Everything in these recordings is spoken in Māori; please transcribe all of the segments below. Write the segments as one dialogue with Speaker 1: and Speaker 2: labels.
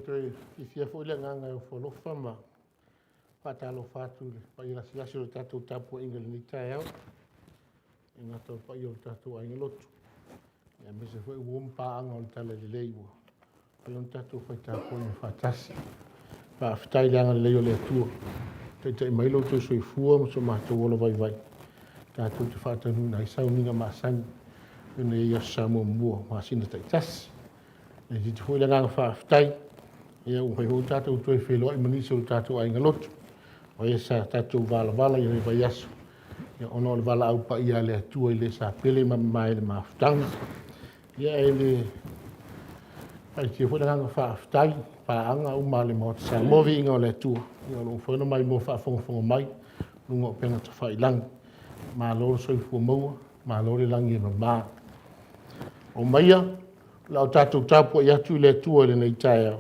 Speaker 1: koe fifia fo ile nganga o folo fama patalo fatu pa ila siasi o tatu tapu ingal ni tai au inga to pa yo tatu ai lotu ya me se foi wumpa anga o tale le leibo pa yo tatu foi tapu ni fatasi pa fitai langa le yo le tu te mai lo to soi fua mo so ma to wolo vai vai tatu te fata nu nai sau ninga masan ne ya Samoa mo ma sina tai tas e te foi langa fa fitai ia o ho tatu to fe lo mani so tatu ai ngalotu o esa tatu vala ia vai aso ia ono le vala au pa ia le tu ile sa pele mai le maftang ia ele ai te foi langa fa fitai pa anga o male mo sa mo Viiga le tu ia lo foi no mai mo fa fongo mai lungo pena to fai lang ma lo so fu mo ma lo le langi ma o maia la tatu tapu ia tu le tu le nei tai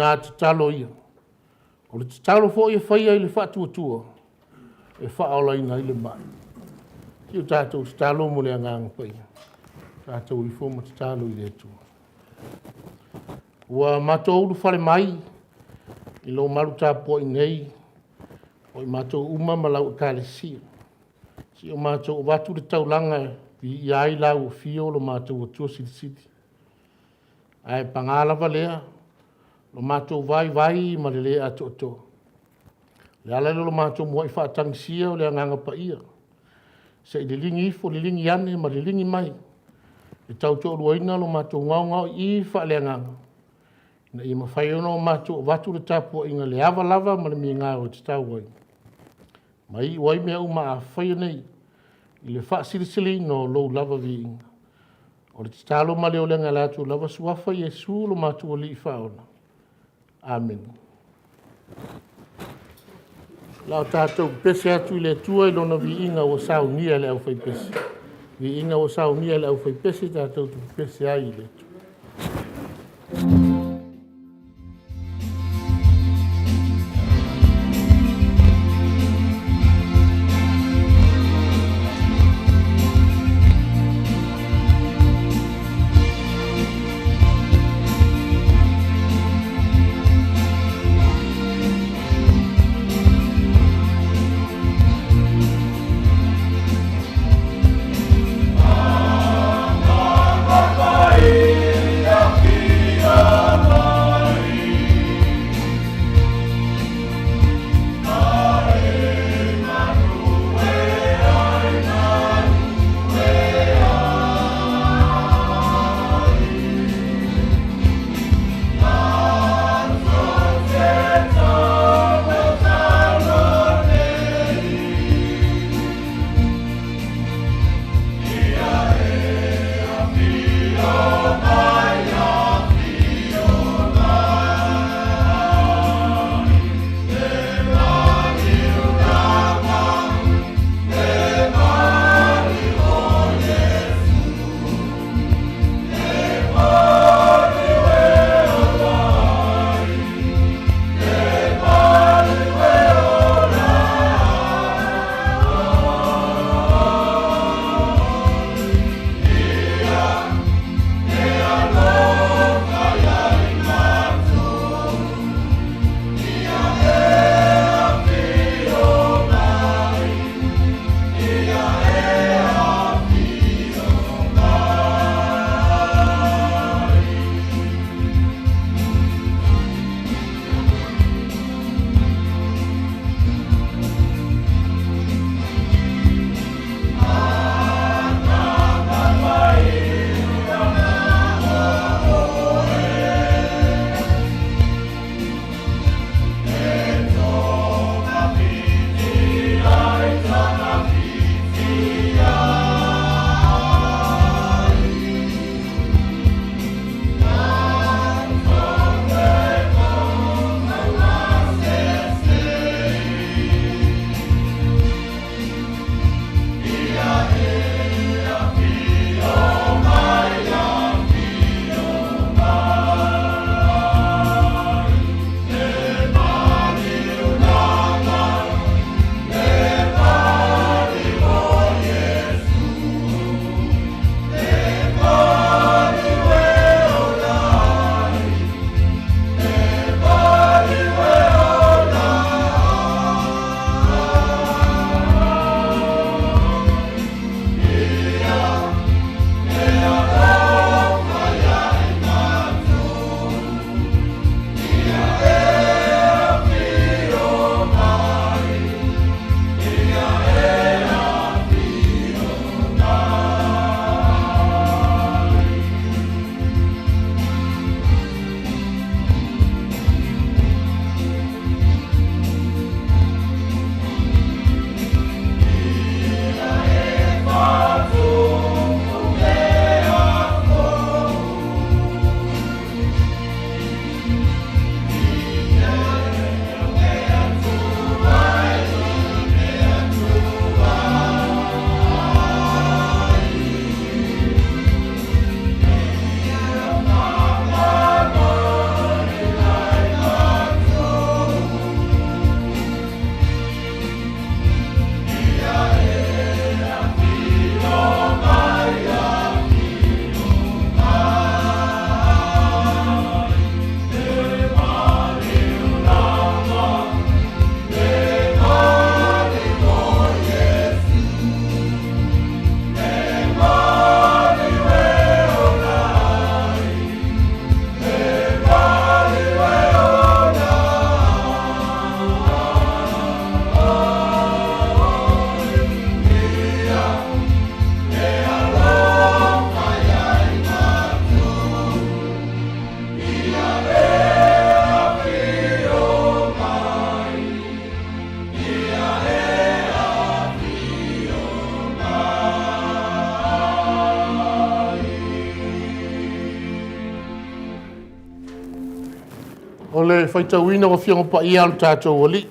Speaker 1: ina te talo ia. O le te talo fo ia whaia i le whatuatua. E whaola ina i le mai. Ki o tātou te talo mo le anganga pai. Tātou i fōma te talo i le atua. Ua mātou uru whare mai. I lo maru tāpua i nei. O i mātou uma malau i kāle sia. Si o mātou o watu le taulanga i ai lau o fio lo mātou o tua siti. Ai pangalawa lea. Lo mātou vai ma le lea ato. Le ala lo mātou mua i whaatangsia o le anganga pa ia. Se i le lingi ifo, le lingi ane, ma le lingi mai. E tau tō ruaina lo mātou ngau i wha le anganga. Na i mawhai ono mātou watu le tāpua inga le awa lava ma le mi ngā o te tau wai. Ma i wai mea uma a whai nei. I le wha sirisili no lo lava Viiga. O le te talo ma leo lenga lātou lava suafa Yesu lo mātou o li i whaona. Amen. Lao tātou pese atu i le tua i lona Viiga o sau nia le au whai pese. Viiga o sau nia le au whai pese tātou tu pese ai i le tua.
Speaker 2: Maria,
Speaker 1: O le whaitauina o whianga pa ia o tātou oli.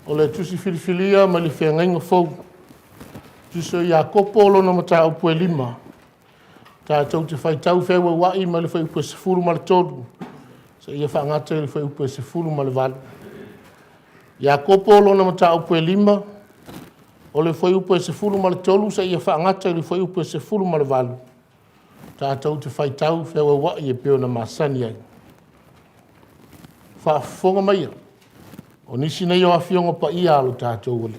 Speaker 1: O le tusi filifilia ma le whiangainga fau. Tuso ia kopolo na mata o pue lima. Tātou te whaitau whewa wai ma le whai upe se furu ma le tolu. Sa ia whaangata le whai upe se furu ma le valu. Ia kopolo na mata o pue lima. O le whai upe se furu ma le tolu. Sa ia whaangata le whai upe se furu ma le valu. Tātou te whaitau whewa wai e peo na masani ai. Whaafonga mai ia. O nisi nei o awhionga pa ia alo tātou wale.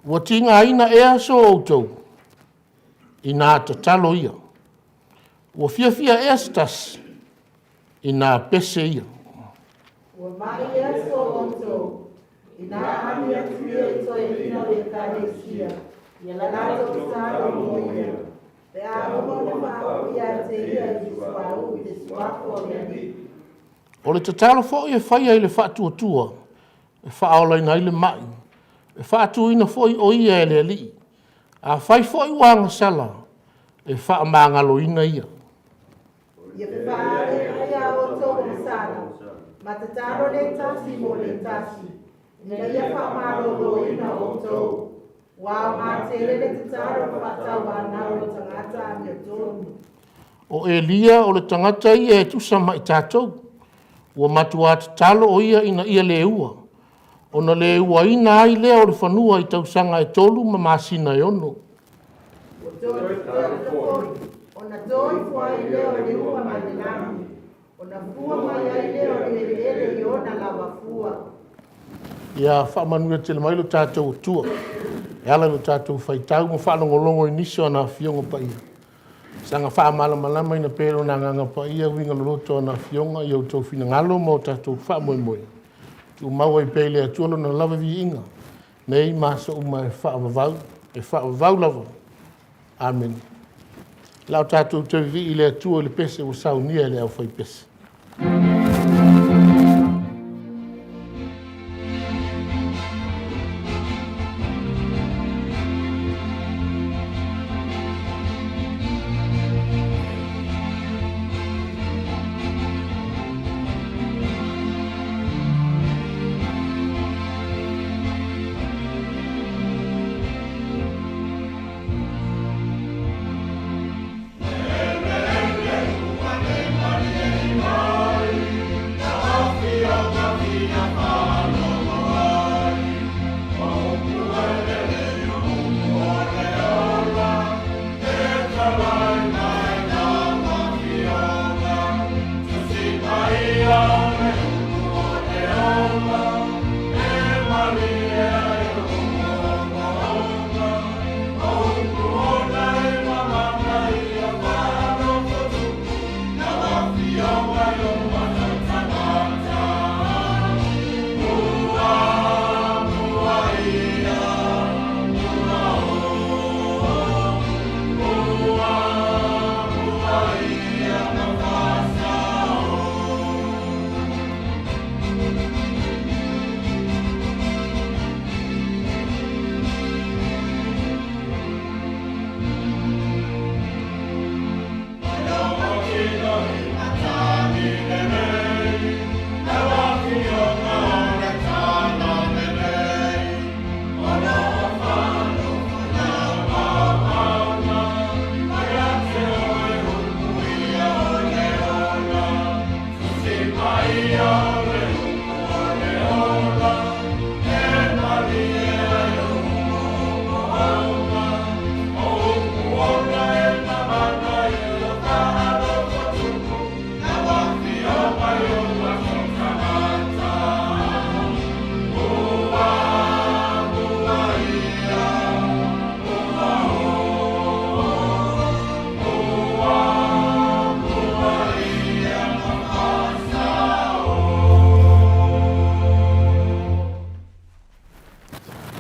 Speaker 1: Ua tinga aina ea so outou. I nā ta talo ia. Ua fia ea stas. I nā pese ia.
Speaker 2: Ua mai ea so outou. I nā ami atua i toi ina le kānesia. Ia la nātou sāro mo ia. Te āromo na whao ia te ia i swau i te swako le mi.
Speaker 1: O le tatalo fo e whaia i le whātua. E whaola ina i le mai. E whātua ina fo i o ia e le li. A whai fo i wanga sala. E wha mangalo ina ia.
Speaker 2: Ia te whaare aia o tō sala. Ma te taro le tasi mo le tasi. Ina ia wha marolo ina o tō. Wā mā te le te taro whatau ana o tangata mi o tōnu.
Speaker 1: O e lia o le tangata ia e tusa mai tātou. Ua matua te talo o ia ina ia le ua. O na le ua ina ai lea o le whanua i tausanga e tolu ma masina e ono.
Speaker 2: O na toi fuai leo le ua ma le nami. O na fua mai ai leo le ele i ona lawa fua.
Speaker 1: Ia whaamanua te le mailo tātou tua. E ala no tātou whaitau ma whanongolongo i niso ana whionga pa ia. Sanga whaamalama ina pero na nganga pa ia winga loroto na whionga i au tau whina ngalo mo tātou whaamoemoe. Tu maua i peile atualo na lava Viiga. Nei maso uma e whaavavau lava. Amen. Lau tātou te vi i le atua le pese o saunia le au whai pese.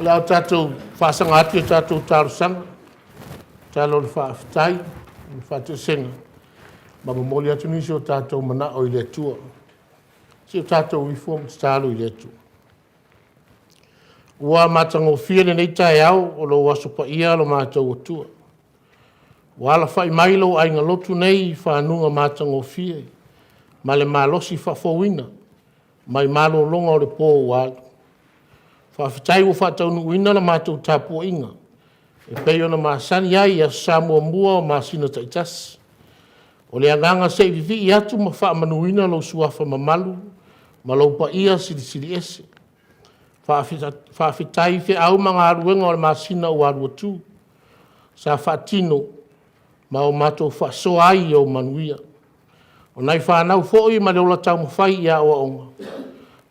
Speaker 1: Lau tātou whasanga ati o tātou tarusanga. Tālo le whaafitai, le whātou senga. Mamamoli atu nisi o tātou mana o i le atua. Si o tātou reform te tālo i le atua. Ua matango whiene nei tae au o lo waso pa ia lo mātou atua. Ua ala whai mailo ai ngalotu nei whanunga matango whie. ma le malosi whawhauina, mai malo longa o le pō wālu. Whawhitai o whātaunu uina na mātou tāpua inga, e pei ona māsani ai a Samoa mua o māsina taitasi. O le anganga se vivi i atu ma whaamanuina lo suafa mamalu, ma lau pa ia siri ese. Whawhitai whi au mga aruenga o le māsina o aruatu, sa whaatino, ma o mātou whaasoa ai o manuia. O nai whanau fōi ma le ola tau mawhai ia o onga.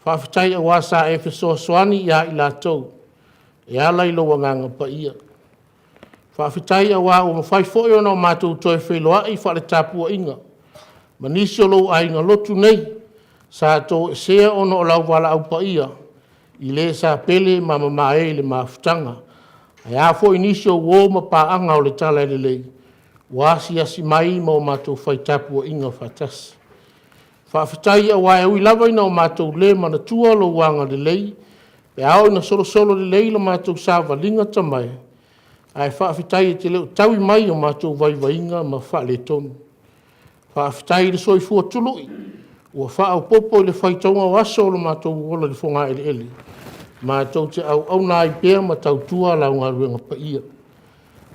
Speaker 1: Whawhitai a wasa e whesoa soani ia i lātou, e ala i loa nganga pa ia. Whawhitai a wā o mawhai fōi o na o mātou toi wheloa i whale tāpua inga. Ma nisi o lou a inga lotu nei, sa tō e sea o no o lau wala au pa ia, i le sa pele ma mamae le mawhutanga. Ai a fōi nisi o wō ma pāanga o le tala le lei. Wasi asi mai ma o mātou whai tāpua inga whatasi. Whawhitai a wai ui lawa ina o mātou le mana tua lo wanga le lei, pe ao ina solo le lei la mātou sāwa linga tamai. Ai whawhitai e te leo taui mai o mātou vaivainga ma whale tonu. Whawhitai le soi fua tului, ua whaau popo le whaitaunga o aso o mātou wola le whonga ele. Mātou te au nai pēr ma tau tua lau ngā ruenga pa ia.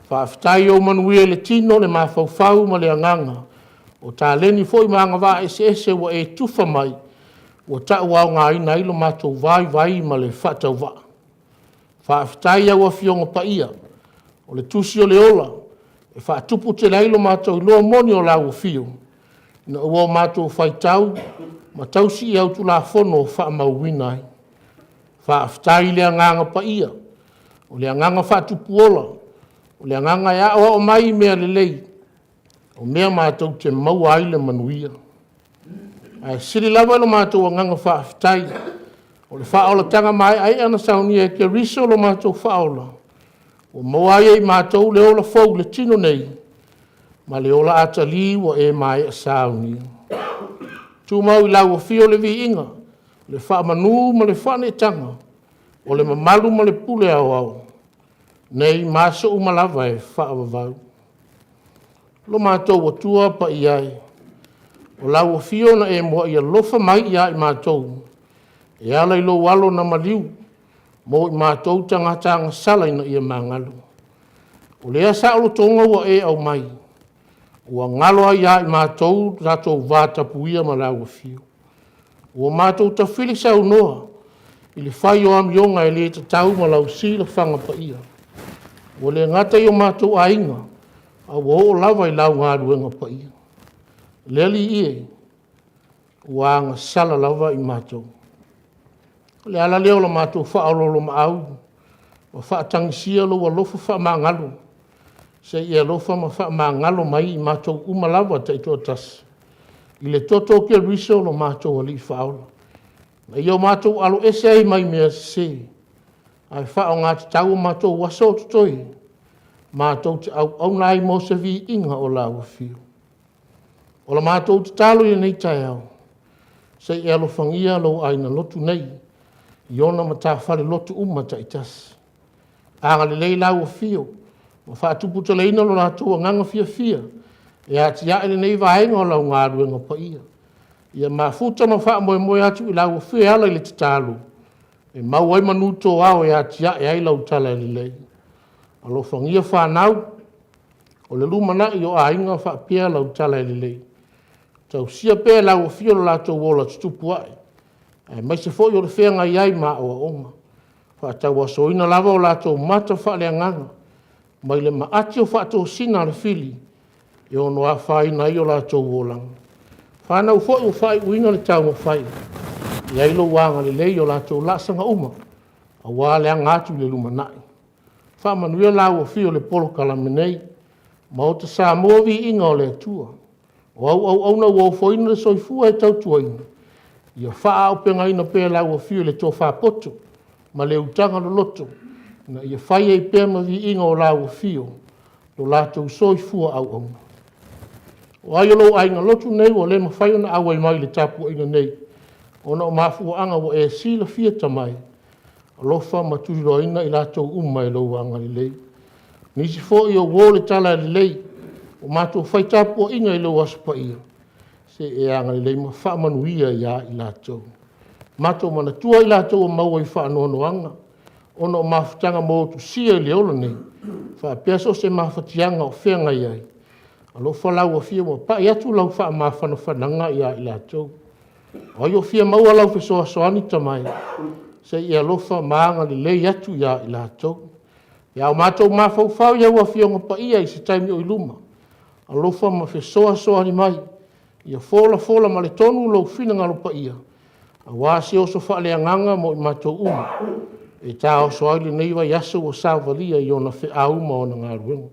Speaker 1: Whawhitai o manuia le tino le mawhauwhau ma le anganga, o tā leni fōi maanga wā ese wa e tufa mai, o tau au ngā ina ilo mātou vai ma le whatau wā. Whawhitai au a fionga pa ia, o le tusi o le ola, e whaatupu te leilo mātou loa moni o lau o fio, na ua mātou whaitau, ma tausi i au tu la whono o whaamauwina ai. Whawhitai le anganga pa ia, o le anganga whaatupu ola, o le anganga ia o mai mea le lei, o mea mātou te maua ai le manuia. Ai siri lawa lo mātou anganga whawhitai, o le whaola tanga mai ai ana saunia ke riso lo mātou whaola. O maua ai mātou le ola fau le tino nei, ma le ola atali wa e mai a saunia. Tu mau i lau o fio le Viiga, le whaamanu ma le whane tanga, o le mamalu ma le pule au. Nei maso umalawa e whaavavau. Lo mātou o tua pa i ai. O lau o fio na e moa i alofa mai i ai mātou. E ala i lo walo na maliu. Mo i mātou tanga sala ina i a mangalu. O lea sa alo tonga wa e au mai. Ua ngalo ai ai mātou ratou vātapu ia ma lau o fio. Ua mātou ta whili sa unoa. I le whai o amionga e le tau ma lau si le whanga pa ia. Ua le ngata i o mātou a inga. A o lava i lau ngā ruenga pa ia. Leli ie, ua anga sala lava i mātou. Le ala leo la mātou whaalolo ma au, wa whaatangisia lo wa lofa wha maangalo. Se ia lofa ma wha maangalo mai i mātou umalawa ta ito tas. I le toto ke riso lo mātou ali whaola. Na i o mātou alo ese ai mai mea se. Ai whao ngā te tau mātou waso tutoi. Mātou te au nai mo se Viiga o lau fio. O la mātou te talo i nei tai au. Se i alo whangia lo aina lotu nei. Iona ma tā whare lotu umata i tas. Anga le lei lau fio. Ma whaatupu te leina lo lātou a nganga fia. E ati ia ele nei vaenga o lau ngā ruenga pa ia. Ia ma futa ma wha moe atu i lau fio ala i le te talo. E mau ai manuto au e ati ia e ai lau tala i lei. Alo whangia whanau, o le lumana i o a inga whapea lau tala i lei. Tau sia pēr lau o fio la tau wola tutupu ai. Ai mai se fo i o le whenga i ai ma o a onga. Whatau a soina lava o la tau mata whale anganga. Mai le maati o whatou sina le fili. E ono a whaina i o la tau wolanga. Whanau fo i o whai uina le tau mo whai. I ailo wanga le lei o la tau lasanga uma. A wale angatu le lumanai. Whamanuia lau o fio le polo kalamenei, Maota Samoa Viiga o le Atua. O au na ua foina le soifua e tautua ina. Ia wha au penga ina pēr lau o fio le tō whapoto, ma le utanga lo loto. Na ia whai ei pēr ma Viiga o lau o fio, lo lātou soifua au. O ai alo ai ngā lotu nei o le mawhai ona au ai mai le tāpua ina nei. Ona o mafua anga o e sila fia tamai. Alofa maturo ina i lātou umai lo wanga i lei. Nisi fo i o wōle tala i lei, o mātou whaitapua inga i lo aspa ia. se e anga le ma whaamanuia ia i lātou. Mato mana tua i lātou o maua i whaanoanoanga. Ono o mawhitanga mō tu sia i leola nei. Whapeaso se mawhatianga o whenga iai. Alo whalau a fia mo pa i atu lau wha mawhana whananga ia i lātou. Oi o fia maua lau whesoa soani tamai. Se i alofa maanga li lei atu ia i lātou. Ia o mātou mawhau ia ua fia pa ia i se taimi o iluma. Alofa ma whesoa soani mai. Ia fola ma le tonu lau whina ngalo pa ia. A wāsi o so whaale anganga mo i mātou uma. E tā o soaili neiwa yaso o sāwalia i ona whi auma o na ngā ruenga.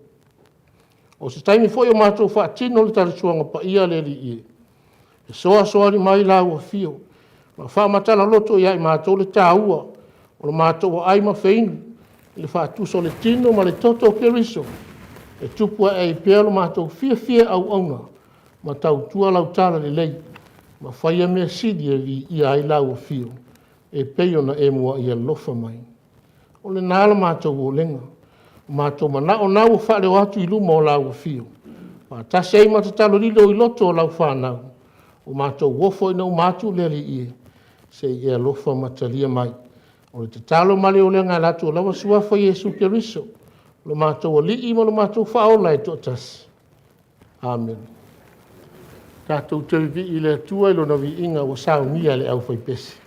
Speaker 1: O se taimi foi o mātou whaatino le tarisuanga pa ia le li ie. E soa ni mai la ua fio. Ma whaamatala loto ia i mātou le tāua. O le mātou o aima whainu. Le whaatuso le tino ma le toto o keriso. E tupua e i pēlo mātou fia au auna. Ma tau tua lau tala le lei. Ma whaia mea sidi e ia i la ua fio. E peio na e mua ia lofa mai. O le nāla mātou o lenga. Mātou mana o nau whaale o atu i luma o lau fio. Ma tase ei matatalo lilo i loto o lau whanau. O mātou wofo ina o mātou leli ie. Se ia lofa matalia mai. O le te talo male o lenga latu o lawa suafa Jesu Keriso. Lo mātou o li ima lo mātou whaola e totas. Amen. Tātou te vi i le atua ilo na vi inga o sao nia le au whai pesi.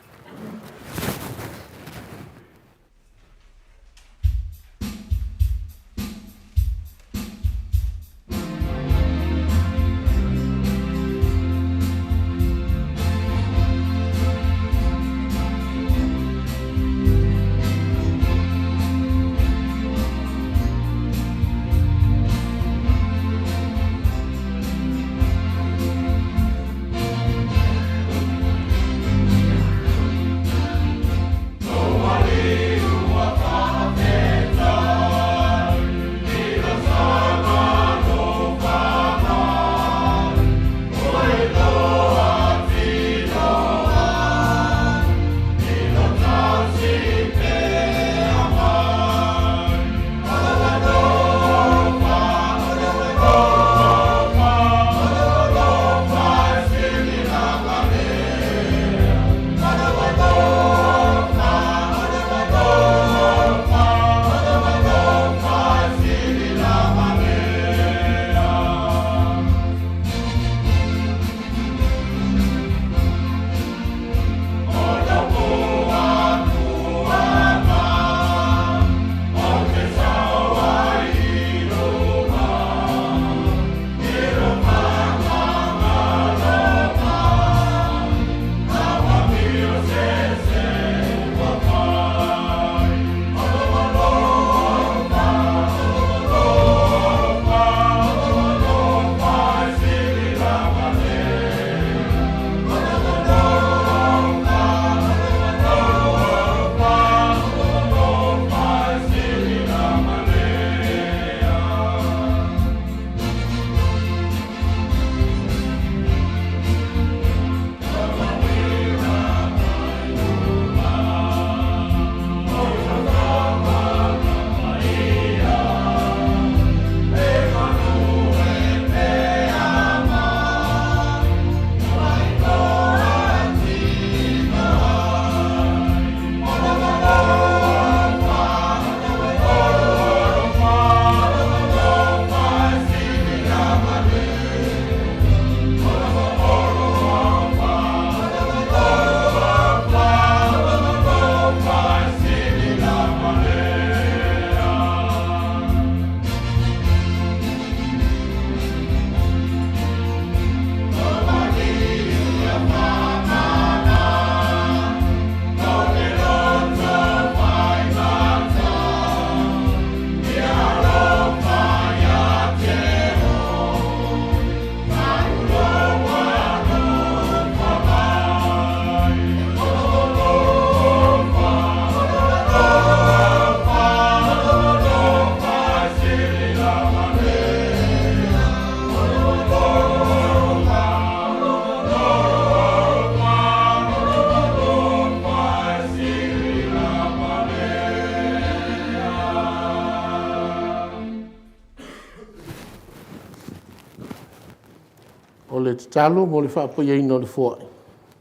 Speaker 1: o le tatalo mo le whaapoiaina o le fuai.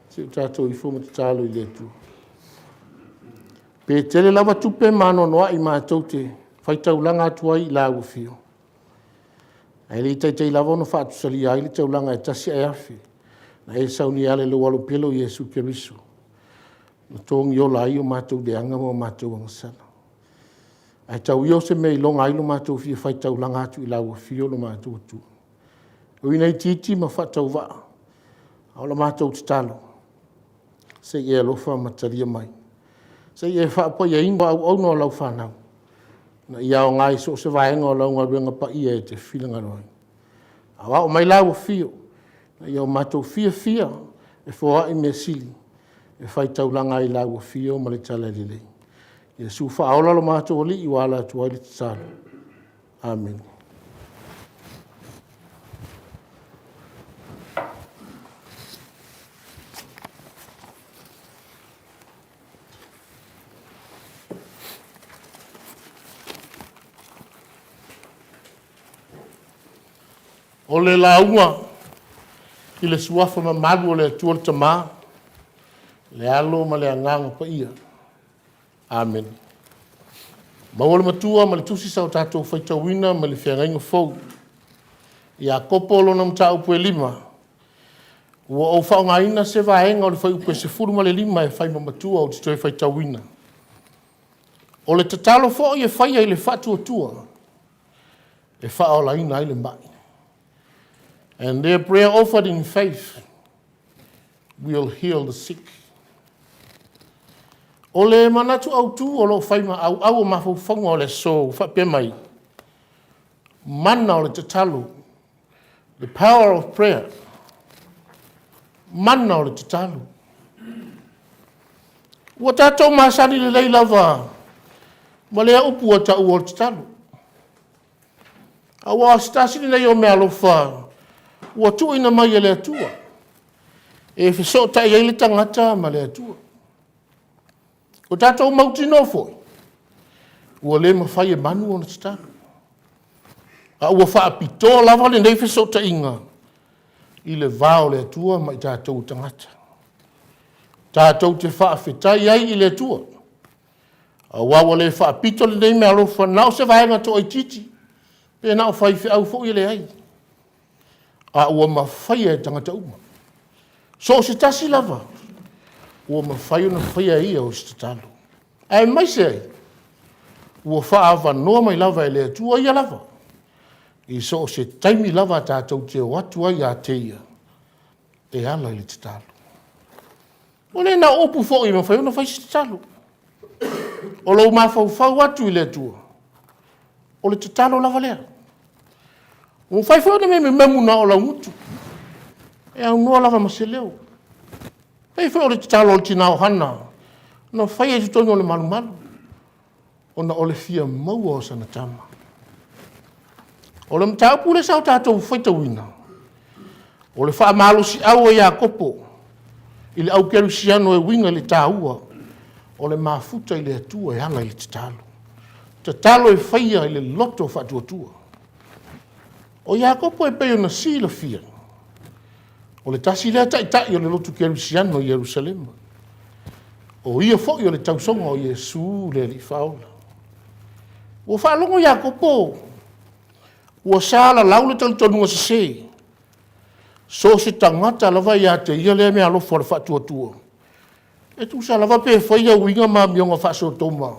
Speaker 1: Se o tātou I fuma tatalo I le tu. Pe tele lava tupe mano noa I mātou te whaitaulanga atua I la uwhio. Ai le tei lava no whaatusali ai le taulanga e tasi ai afi. Na e sauni ale lo walu pelo Yesu Keriso. Na tongi o la I o mātou de anga mo mātou angasana. Ai tau io se mei longa I lo mātou fia whaitaulanga atu I la uwhio lo mātou tu. O ina I titi ma whatau waa. Au la mātou te talo. Se I e lofa mataria mai. Se I e whaapo I e ingo au no lau whanau. Na I au ngai so se vaenga o lau ngaruenga pa I e te whilanga roi. Awa o mai lau o fio. Na I au mātou fia e fōa I mea sili. E whaitaulanga I lau o fio ma le tala lelei. Yesu whaola lo mātou o li I wala atu ai le talo. Amen. O le launga I le suafa ma malu o le atua le tamā, le alo ma le anganga pa ia. Amen. Ma o le matua ma le tusi sau tātou whaitawina ma le whiangainga fau. Ia kopolo na mta upu e lima. Ua o whaongaina se vaenga o le whai upu e se furu ma le lima e whai ma matua o te toi whaitawina. O le tatalo fo I e whai ai le whatu atua. E whaola ina ai le mai. And their prayer offered in faith will heal the sick. O le manatu au tu o lo whaima au o mawhauwhanga o le so whapea mai. Mana o le tatalo. The power of prayer. Mana o le tatalo. Ua tātou māsani le leilava. Ma lea upu o tau o le tatalo. Awa stasini nei o mea lofa. Ua tu ina mai le atua. E fiso ta I le tangata ma le atua. O tātou mauti no foi. Ua le mawhai e manu o na tatalo. A ua whaapito lava le nei fiso ta inga. I le vao le atua ma I tātou tangata. Tātou te whaafetai ai I le atua. A wawa le whaapito le nei mea lofa nao se vaenga to ai titi. Pe nao whai fi au fo I le ai. A ua mawhai e tangata uma. So se tasi lava. Ua mawhai una whaia ia o se tatalo. Ai mai se ai. Ua whaava noa mai lava e lea tua ia lava. I so se taimi lava tātou te o atua ia te ia. E ala I le tatalo. O le na opu fo I mawhai una whai se tatalo. O lau mawhau atu I lea tua. O le tatalo lava lea. O fai fona me memu na o la mutu. E au noa lava maseleo. Pei fai o le tatalo o tina o hana. Na fai e tutongi o le malu malu. O na o le fia maua o sana tama. O le mtaupu le sao tātou whaita wina. O le wha malu si au e a kopo. I le au keru siano e winga le tāua. O le mafuta I le atua e ala I le tatalo. Tatalo e whaia I le loto whatuatua. O Iakopo e peo na sila fia. O le tasi lea tai o le lotu Kerusiano I Jerusalema. O ia fo'i o le tausonga o Yesu le li faula. O whaalongo Iakopo. Ua sala lau le talitonunga se. So se tangata lava ia te ia lea mea alofa le whatuatua. E tu sa lava pe whaia uinga ma mionga whaso toma.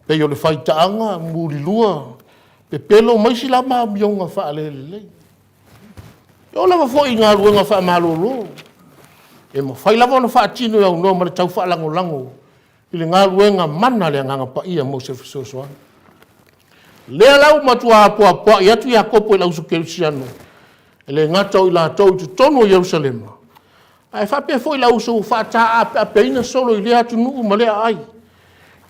Speaker 1: Pe o le whaitaanga, muri lua. Pe pelo mai si lama mionga wha alelele. E o lava fo I ngā ruenga wha malolo. E ma whai lava ona wha atino au noa ma le tau wha lango lango. I le ngā ruenga mana le nganga pa ia mo se fisosoa. Lea lau matua apua I atu Iakopo I lau su Kerusiano. E le ngata o I la tau tu tono o Jerusalema. Ai whape fo I lau su wha ta apeina solo I le atu nuu ma lea ai.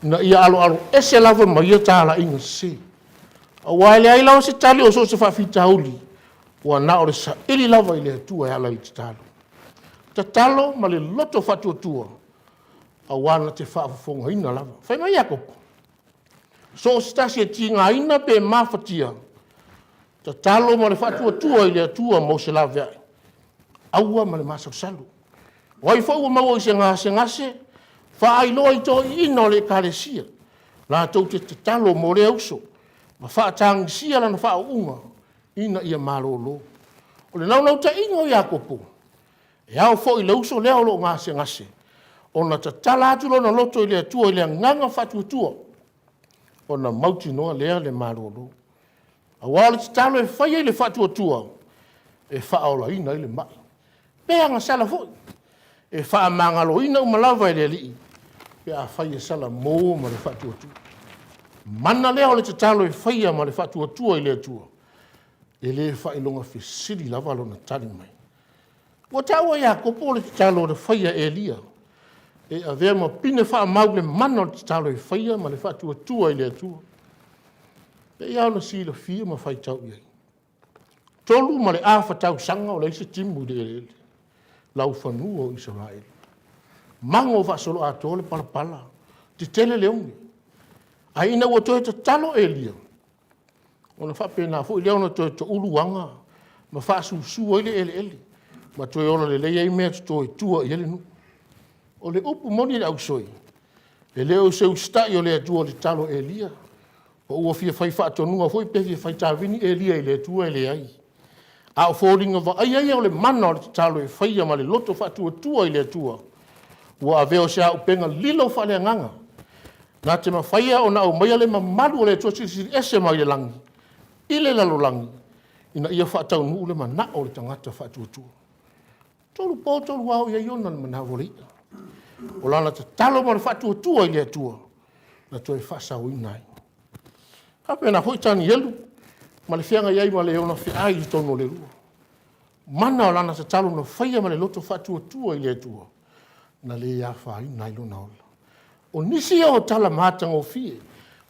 Speaker 1: Na ia alo ese lava ma ia tāla inga se. A waile ai lau se tali o so se whawhita hauli. Ua na o le sa ili lava I le atua e ala I te talo. Ta talo ma le loto whatu atua. A wana te whaafonga ina lava. Whai mai Iakopo. So se tasi e tinga ina pe mawhatia. Ta talo ma le whatu atua I le atua mo se lava ai. aua ma le masasalu. Wai fo ua maua i se ngase, whaailoa i toi ina o le kalesia. La tau te talo mo le auso. Ma whaatangisia lana whaunga ina ia malolo. O le naunau ta inga o Iakopo. E au fo i le uso leo lo ngase. Ona ta tala atu lona loto i le atua i le nganga whatuatua. Ona mauti noa lea le malolo. A wale te talo e whaia i le whatuatua. E whaola ina i le mai. Pea nga sala foi. E wha mangalo ina umalawa i le li. Pea whaia sala mō ma le whatuatua. Mana leo le te talo e whaia ma le whatuatua i le atua. E le whailonga whisiri lava lona tali mai. Ua taua Iakopo le te talo le whaia e lia. E a vea ma pine wha mau le mana le te talo e whaia ma le whatuatua i le atua. E iau na si le fia ma whai tau iai. Tolu ma le awha tau sanga o le isa timu de ele. Lau whanua o Israel. Mango wa solo a tole pala. Te tele leongi. A ina ua toe te talo e lia. Ona whapena fo i leona toe te uluanga. Ma wha susua ile ele. Ma toe ona le leia i mea te toe tua i ele nu. O le upu moni le au soi. E leo se ustai o le atua le talo e lia. O ua fia whai whaatonunga fo i pehi whai tāwini e lia i le atua e le ai. A o fōringa wa ai o le mana o le talo e whaia ma le loto whaatua i le atua. Ua a veo se a upenga lilo whale nganga. Nā te mawhaia o na au maia le mamaru o le atua siri ese mai le langi. I le lalo langi. Ina ia whaatau nuu le mana o le tangata whaatua. Tolu pō tolu wau ia iona na manavori. O lana te talo ma le whaatua i le atua. Na toi whasau inai. Kape na hoi tani elu. Ma le whianga iai ma le ona whiai i tono le rua. Mana o lana te talo na whaia ma le loto whaatua i le atua. Na le ia whai nai lona ola. O nisi o tala mātanga o fie.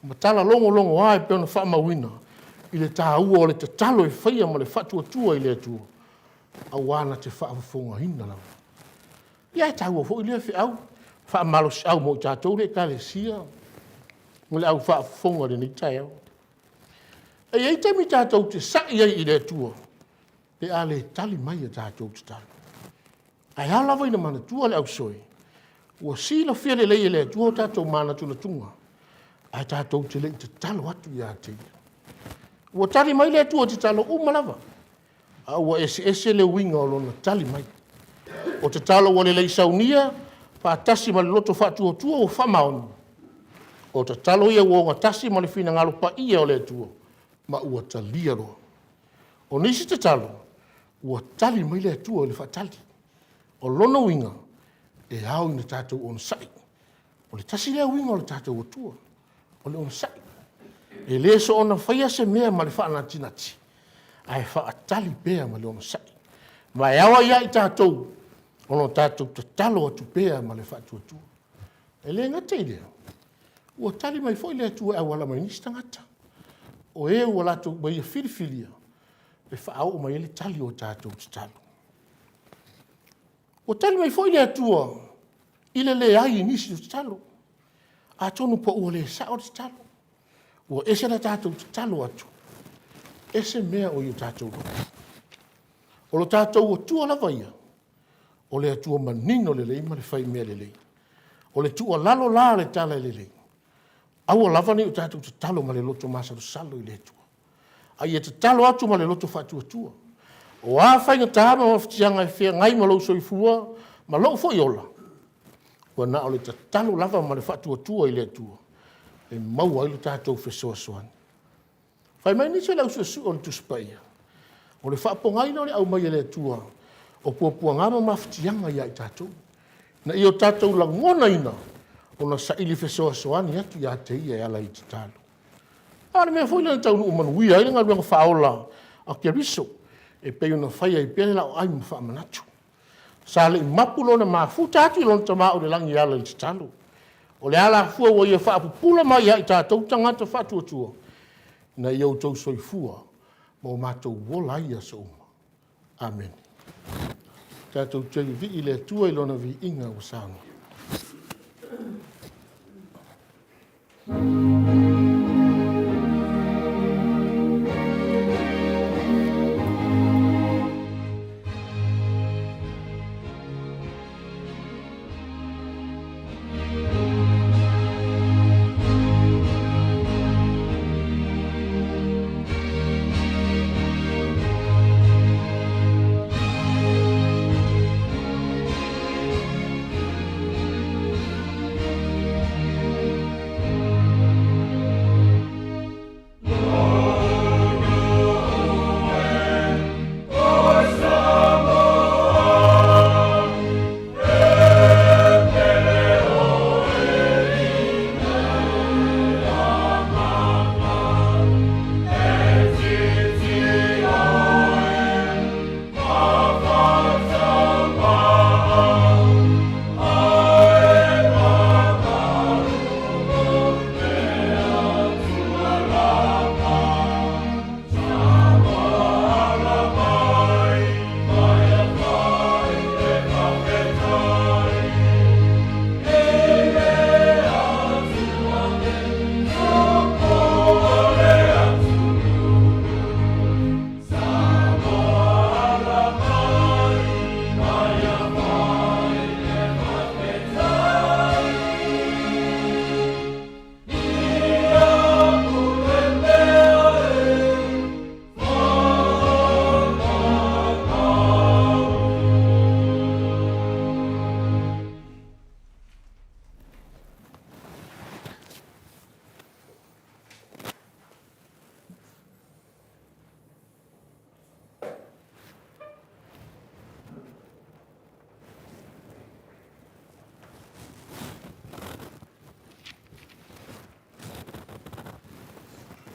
Speaker 1: Ma tala longo ai pe ona whaamawina. I le tā ua o le te talo e whaia ma le whaatua i le atua. A wana te whaafunga hina lau. Ia e tā ua fo i lea whiau. Whaamalo si au mo i tātou le ka le sia. Mo le au whaafunga le ni tai au. E ei te mi tātou te sai ai i le atua. E a le tali mai a tātou te talo. Ai halawa ina mana tua le au soi. Ua sila fia le lei le atua tātou mana tuna tunga. Ai tātou te lei te talo atu i a te. Ua tali mai le atua te talo umalawa. A ua ese le winga o lona tali mai. O te talo wa le lei saunia, whaatasi ma le loto whaatua o whamaonu. O te talo ia ua ngatasi ma le whina ngalo pa ia o le atua. Ma ua talia roa. O nisi te talo, ua tali mai le atua o le whaatali. O lona winga, e au ina tātou on sai. O le tasi lea winga o le tātou atua. O le on sai. E le so ona whaia se mea ma le whaanatinati. Ai whaatali pēa ma le on sai. Ma e awa ia i tātou. Ono tātou te talo atu pēa ma le whaatuatua. E le ngata i lea. Ua tali mai fo i le atua e wala mai nisi tangata. O e ua lato mai a whiriwhiria, e whaau mai ele tali o tātou te talo. O tali mai fo i le atua, i le ai nisi o te talo. A tonu po ua le sa o te talo. Ua ese la tātou te talo atu. Ese mea o i o tātou. O lo tātou o tua lava ia. O le atua manino le lei, ma le whai mea le lei. O le tua lalo la le tala le lei. Aua lava ni o tātou te talo ma le loto masaru salo i le tua. Ai e te talo atu ma le loto whaatua. O a whainga tāma ma whitianga e whea ngai ma lau soifua, ma lau fo i ola. Ua na o le te talo lava ma le whaatua i le tua. E maua ilu tātou whesoa soani. Whai mai nise lau suasu o le tuspaia. O le whaapongai na o le au mai e le tua. O puapua ngama ma whitianga ia i tātou. Na i o tātou la ngona ina. O na sa ili whesoa soani atu ia te ia e ala i te talo. Ane mea fwoi lana taunu umanuia, ina ngā ruanga whaola a kia riso. E pei una whaia i pēne la o ai ma whaamanatu. Sa le i mapulo na maa futa atu i lona ta maa o le langi ala i te talo. O le ala fua wa ia whaapupula mai ia i tātou tangata whaatuatua. Na i au tau soifua, ma o mātou wola ia sa uma. Amen. Tātou tei vi i le tua i lona vi inga o sāna.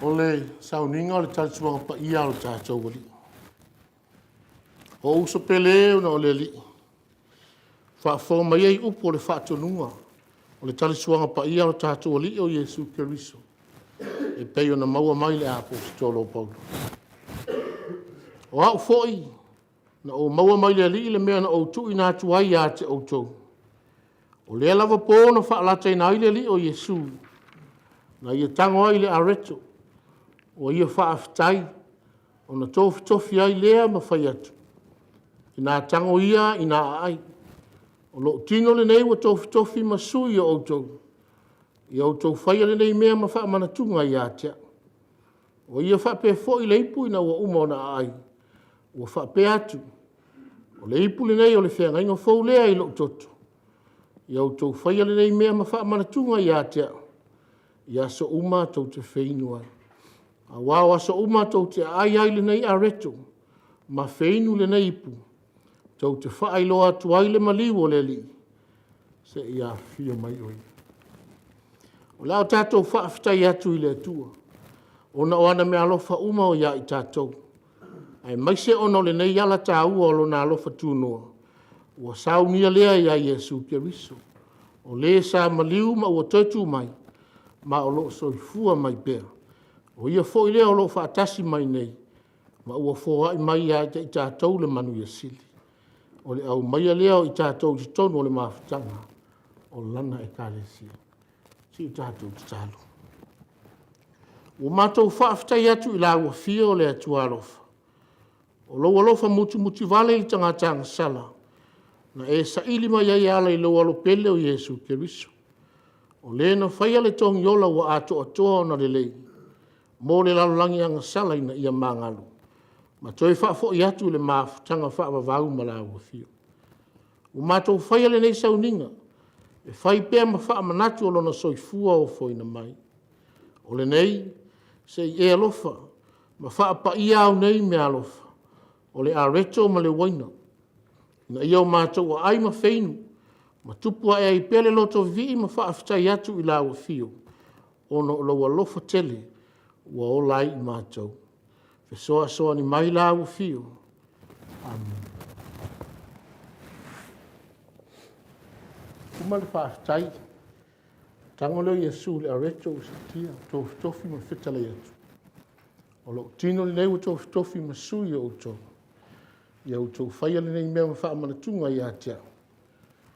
Speaker 1: O le sauninga o le talisuanga pa ia o tātou wali. O uso pele o na o le li. Whaafo mai ei upo o le whaatonunga. O le talisuanga pa ia o tātou wali o Yesu Keriso. E pei o na maua mai le apostolo Paulo. O au foi, na o maua mai le li le mea na o tu ina tuai a te o tau. O le lava po na whaalata ina ile li o Yesu. Na ia tango ai le areto. O ia whaaftai. O na tofi ai lea ma whai atu. Ina tango ia ina ai. O lo tino le nei wa tofi ma sui o tau. Ia o tau whai le nei mea ma wha manatunga ia tea. O ia wha pe fo i le ipu ina wa uma na ai. O wha pe atu. O le ipu le nei o le whenga inga fau lea i lo toto. Ia o tau whai le nei mea ma wha manatunga ia tea. Ia so uma tau te whainu ai. A wawa so uma tau te ai le nei a reto. Ma whainu le nei ipu. Tau te whaai loa tu ai le maliwo le li. Se ia fia mai oi. O lao tātou whaafitai atu i le atua. O na oana me alofa uma o ia i tātou. Ai mai se ono le nei ala tā ua o lo na alofa tūnoa. Ua saunia lea ia Yesu Keriso. O le sa maliu ma ua tautu mai. Ma o lo soifua mai pēr. O ia fo i lea o lo whaatasi mai nei. Ma ua fo ai mai ia i tātou le manu ia sili. O le au mai lea o i tātou i tonu o le mawhitanga. O lana e kālesia. Si i tātou te tālu. O mātou whaafitai atu i la ua fia o le atu alofa. O lo alofa muti vale i tangatanga sala. Na e sa ili mai ai ala i lo alo pele o Yesu Keriso. O le na whaia le tongi ola wa ato atoa na le lei. Mō le lalolangi anga sala ina ia mangalu. Ma toi whaafo i atu le mawhitanga whaavavau ma la ua fia. O mātou whaia le nei sauninga. E whai pēr ma wha manatu o lona soifua o foina mai. O le nei, se i e alofa, ma wha pa i au nei me alofa. O le areto ma le waina. Na iau mātou a ai ma whainu, ma tupua e ai pele loto vii ma wha aftai atu i la ua fio. O no lo alofa tele, ua o lai i mātou. Fe soa ni mai la ua fio. Amen. Kuma le whaaftai, tango leo Yesu le areto o sitia, tofi ma fitale atu. O lo tino le neua tofi ma sui o to. Ia o tau whaia le nei mea ma wha manatunga i atia.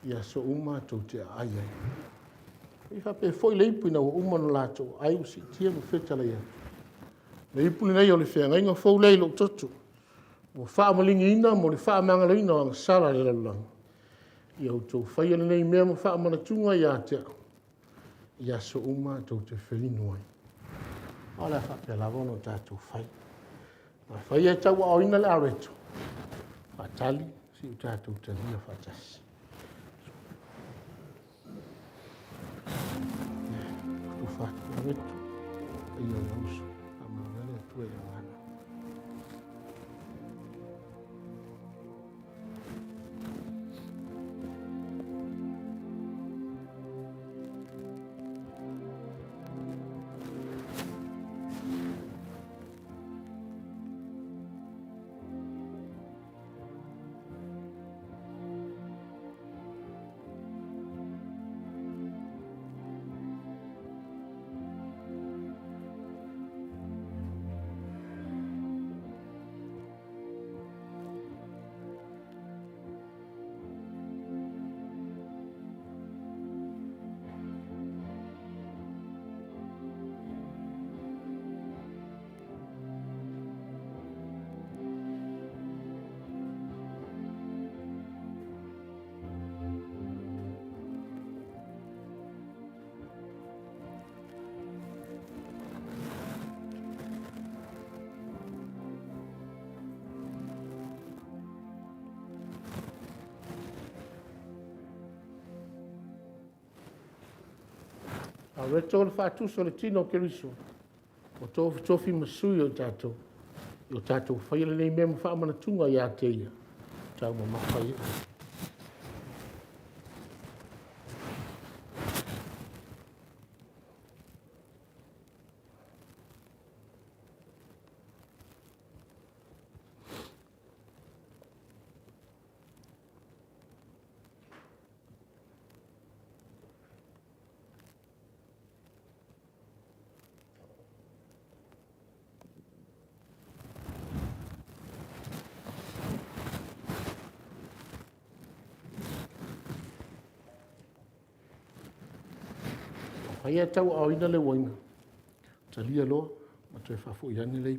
Speaker 1: Ia so uma tau te ai ai. I whape foi le ipu ina o uma no lato, ai o sitia ma fitale atu. Le ipu le nei o le whenga inga fau lei lo totu. O wha malingi ina mo le wha mangala ina o anga sara le lalanga. Ia o tau whaia le nei mea ma wha manatunga i atia. Ia so uma tau te whelinu ai. Ola whape lavono tātou whai. Ma whaia tau a oina le areto. Whatali, si u tātou te lia whatasi. Tu whatu areto. Ia nausu. Amanele tue le wana. A reto le whātu so le tino Keriso. O tofi masui o tātou. O tātou whaia nei mea ma wha manatunga i a teia. Tau ma mawhaia. Ia tau au ina le waina. Talia loa, ma toi whafu i ane lei.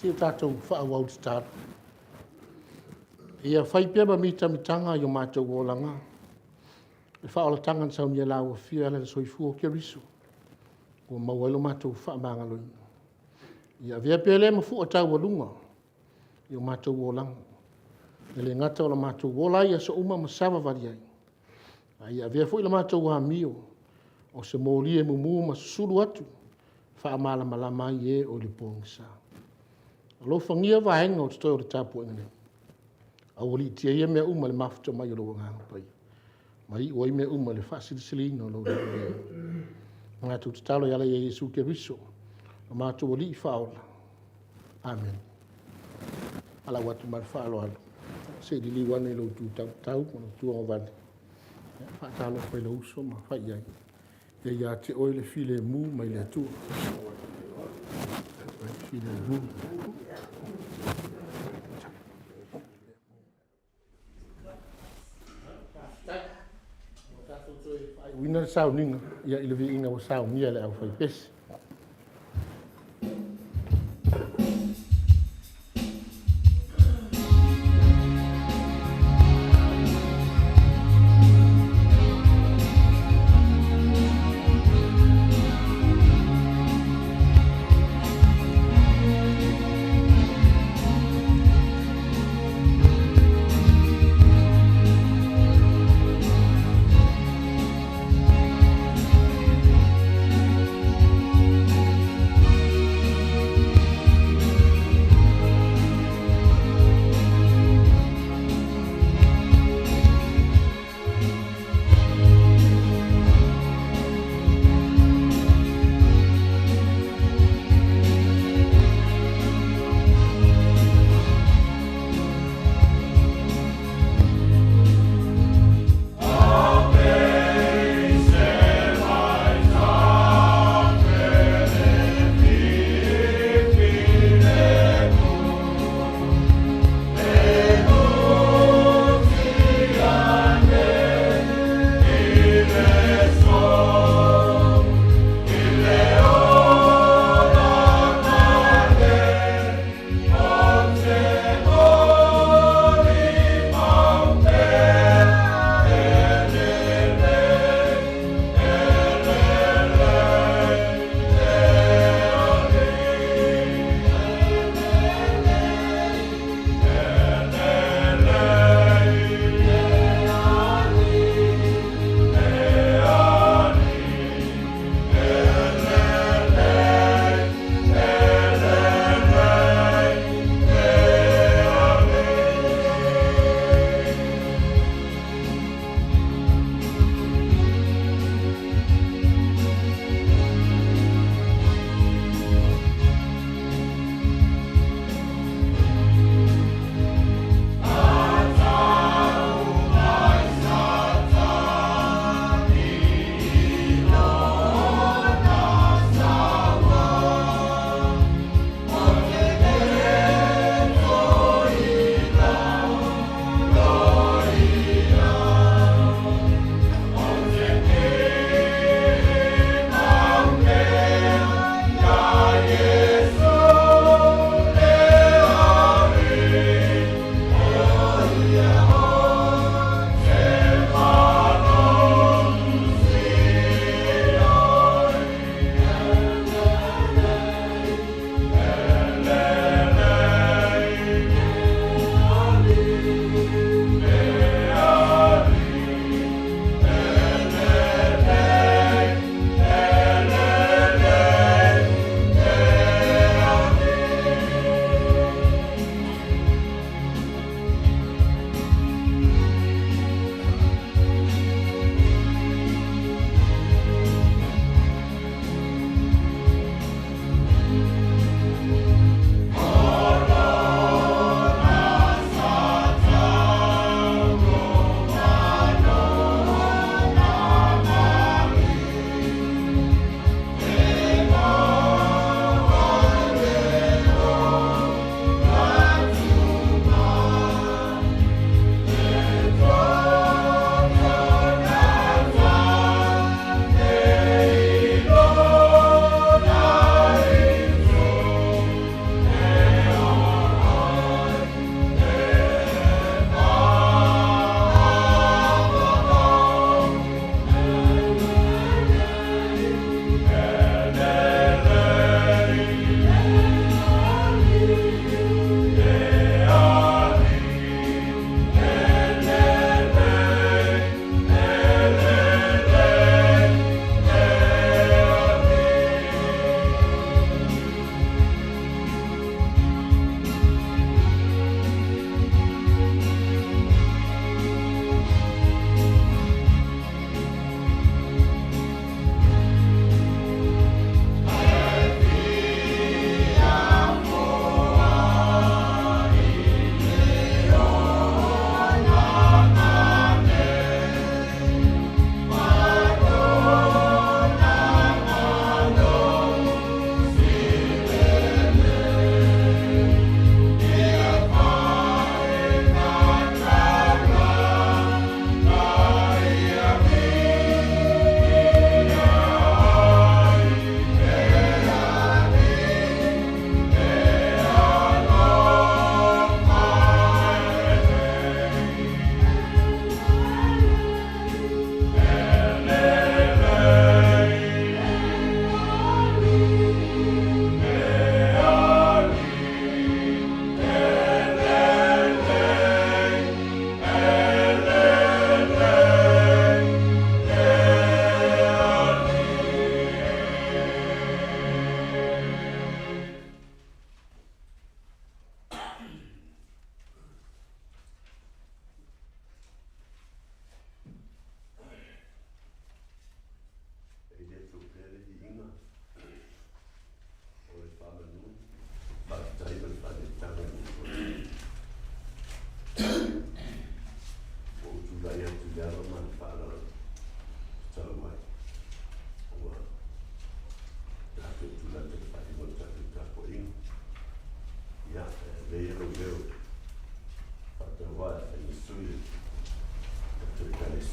Speaker 1: Si o tātou whaawau te tāra. Ia whai pia ma mita mitanga i o mātou wōlanga. E whaola tangan sau nia lau a whia ala soifua o kia riso. O mauailo mātou whaamangaloina. Ia vea pia le mafu o tau walunga i o mātou wōlanga. Ele ngata o la mātou wōlai a so uma masawa variai. Ia vea fu i la mātou wa mio o se mōli e mumu ma susuru atu. Whaamala malama i e o li pōngisa. Lo fangia vaenga o te toi o te tāpua ngane. A wali tia ia mea uma le mafuta mai o lo nganga pai. Mai oi mea uma le whaasirisili ino lo le mea. Ngā tu te talo yala i Yesu ke riso. O mātu wali i whaola. Amen. Ala watu mara whaalo alo. Se di liwane lo tu tau, kono tu o vane. Whaatalo pai lo uso ma whai ai. Ia ia te oi le file mu mai le atua. File mu. Wina sao ninga, ia i le Viiga o sao mia le au whai pesi.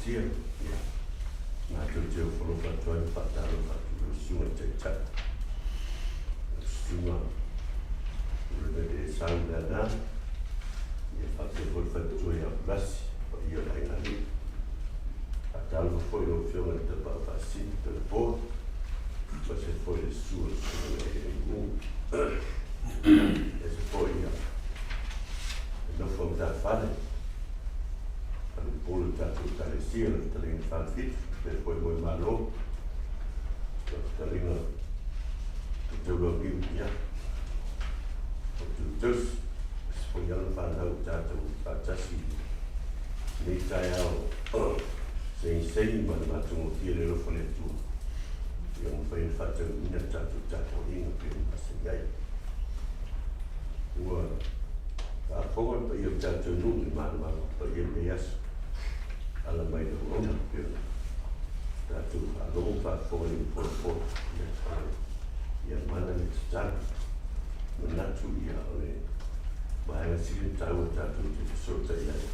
Speaker 3: sia. Nā tau teo whoro whatuai whataro whatu sunga te tata. Sunga ura e saunga nā. Ia whate hoi whatuai a rasi o ia lai ngani. A tālu whoi o whionga te pāwhasi te pō. Pa se whoi e sua sunga e ngu. E se whoi ia. E no whong tā whare. Anu pōlu tātou tare sia le taringa whawhit. Pe whoi moi malo. Taringa te teuro miu ia. O tu tus. Se whoi ala whanau tātou whatasi. Nei tai au. Sei mana matungo kia le rofo le tua. Ia mo whain whatau ina tātou inga pe masa iai. Ua ka whonga pa ia tātou nungi mana pa ia me asu. Ala mai na rona pe tātou alogo whawhonga i pōpō. Ia mana le tatana. Manatu ia ole. Mahenga siri tau tātou te sota iai.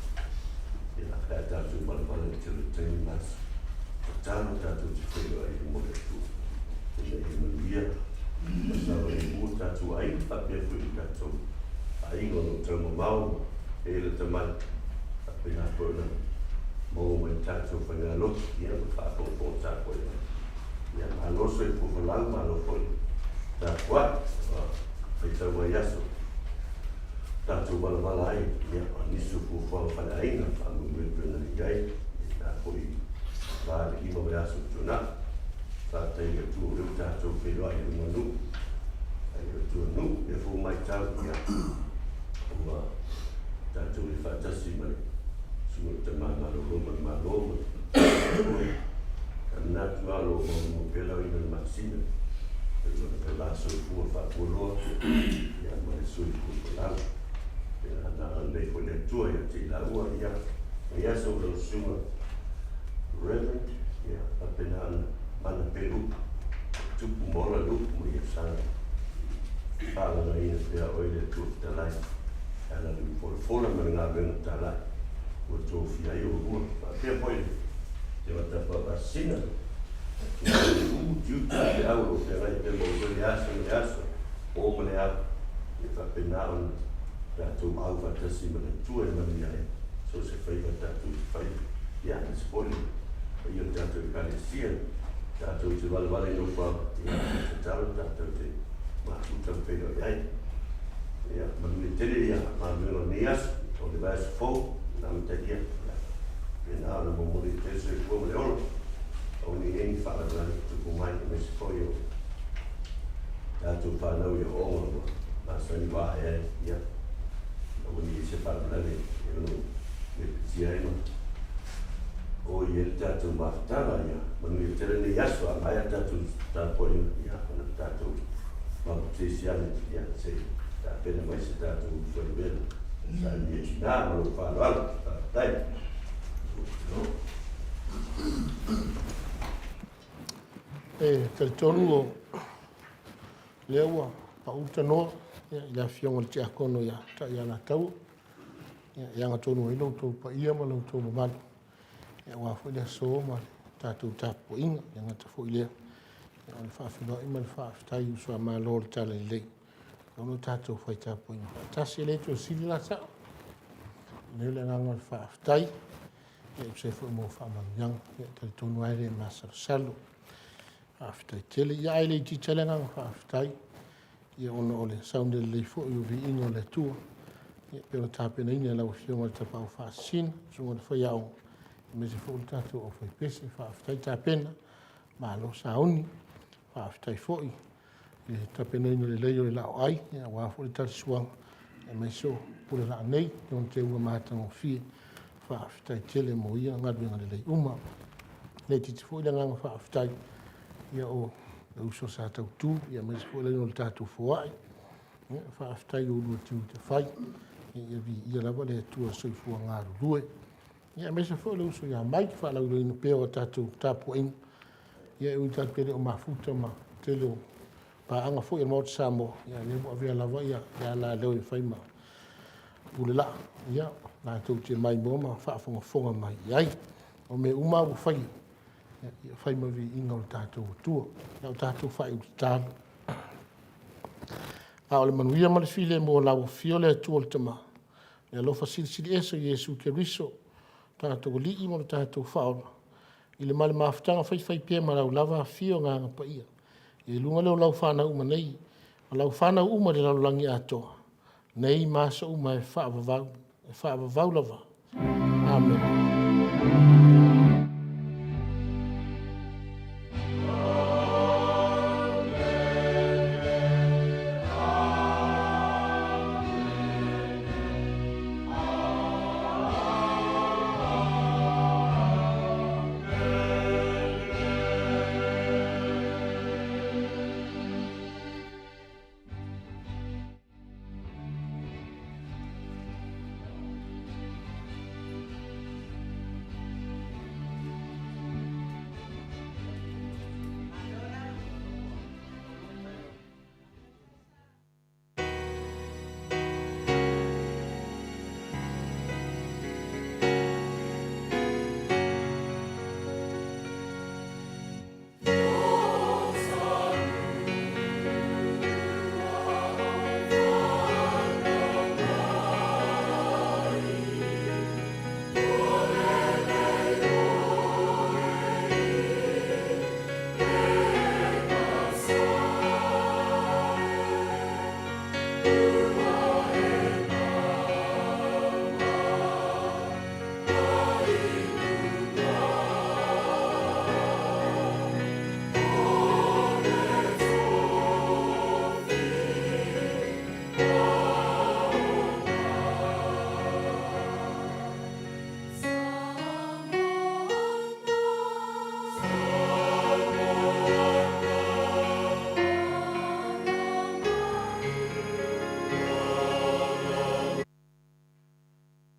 Speaker 3: Ia kaya tātou malapala te le tēni mas. Tāna tātou te whero ai mo le tu. Ia i manuia. Masawa e mua tātou ai papia whuri tātou. Ai ngono tau mau. E le tamai. Ape nā pōna. Mō mai tātou Faigalotu. Ia ma whāpōpō tāpoi. Ia ma loso e puwalang ma lo poi. Tāpua. Pai tau mai aso. Tātou malapala ai. Ia ma nisu puwhau whanainga. Pena iai, nā poi wāre ima me aso tūna. Tātai e tū reu tātou whenua i runga nu. Ai e tū nu, e fō mai tāu ia. Ua tātou e whātasi mai. Sunga te māmaro roma māroma. Ka nātu alo mo pelau ina masina. E runa pe laso e fua whāpuroa. Ia mai sui kupalau. Pena nā andei ko le tua ia te laua ia. Ia so lo sunga reverend ia apena mana peru tupu mola lupu ia sana pala na ina pea oile tu te lai ana lu fola mana ngā venga ta lai o tō fia i o rua a pea poile te wata papasina juta te au o pea ngai pea mo le aso o male au ia whapena on tātou au whatasi mana tua e mani ai. So se whaiva tātou whai, ia, se poli, ia tātou kalesia, tātou te walawale no wha, ia, te tātou, tātou te mātutau whenua iai. Ia, manu tere ia, māmero nias, o le vāsu fōu, nā mtakia, ia, e nā na momori teso e kua mole oro, o ni eni whakarani, tuku mai, me se fōi o, tātou whanau ia o onga, māsani wā iai, ia, o ni se whakarani, ia, no, Tiaima. O ia tātou mawhatara ia. Manu ia tere nei aso a mai a tātou tāpoi ia. Ana tātou mawhatesiane ia se tāpena mai se tātou whaibena. Sa ia nā maro whālo ala. Tai.
Speaker 1: E te tonu o leua pa uta noa. Ia whionga le te akono ia ta ia nā tau. Ia ngā tonu ilo tō pa ia ma lau tō mamanu. Ia wā fwoi lea so ma tātou tāpo inga. Ia ngā ta fwoi lea. Ia wā le whaafinoa ima le whaaftai usua mā lō le tala i lei. Ia wā tātou whai tāpo inga. Tasi e le tō sili la tau. Neu le ngā le whaaftai. Ia usai fwoi mō whaamanu yang. Ia tali tonu aere e māsaro salo. Whaaftai tele. Ia aile i ti tele ngā whaaftai. Ia ono ole saunde le fwoi u vi ino le tua. Pero tāpena ina lau whionga le tapau whaasina, sunga le whai au. Me se fōi tātou o whai pese, whaaftai tāpena, mā lo saoni, whaaftai fōi. Tāpena ina le leio le lau ai, wā fōi tari suanga. E mai so, pura rā nei, yon te ua mātanga o fie, whaaftai tele mo ia, ngaduenga le lei uma. Le titi fōi le nganga whaaftai, ia o le uso sa tau tū, ia me se fōi le ino le tātou fōai. Whaaftai o lua tiu te whai. Ia lava le tua soifua ngā rurue. Ia mesa fōi le uso ia mai ki whaalau ino pēo a tātou tāpua inga. Ia ui tātou pere o mafuta ma tele o paanga fōi e Maota Samoa. Ia lebo avea lava ia la leo e whai ma ule la. Ia nā tau te mai mō ma whaafonga fonga mai iai. o me uma u fai ia fai ma vi inga o tātou tua o tātou fai u tālu a o le manuia ma le file mo lau fio le atua le tama le alofa sili eso Iesu ke riso tātou li i mo le tātou whaola i le male mafutanga fai pia ma lau lava fio ngā pa ia i lunga leo lau whanau uma nei o lau whanau uma le lau langi atoa nei masa uma e whaavavau lava. Amen.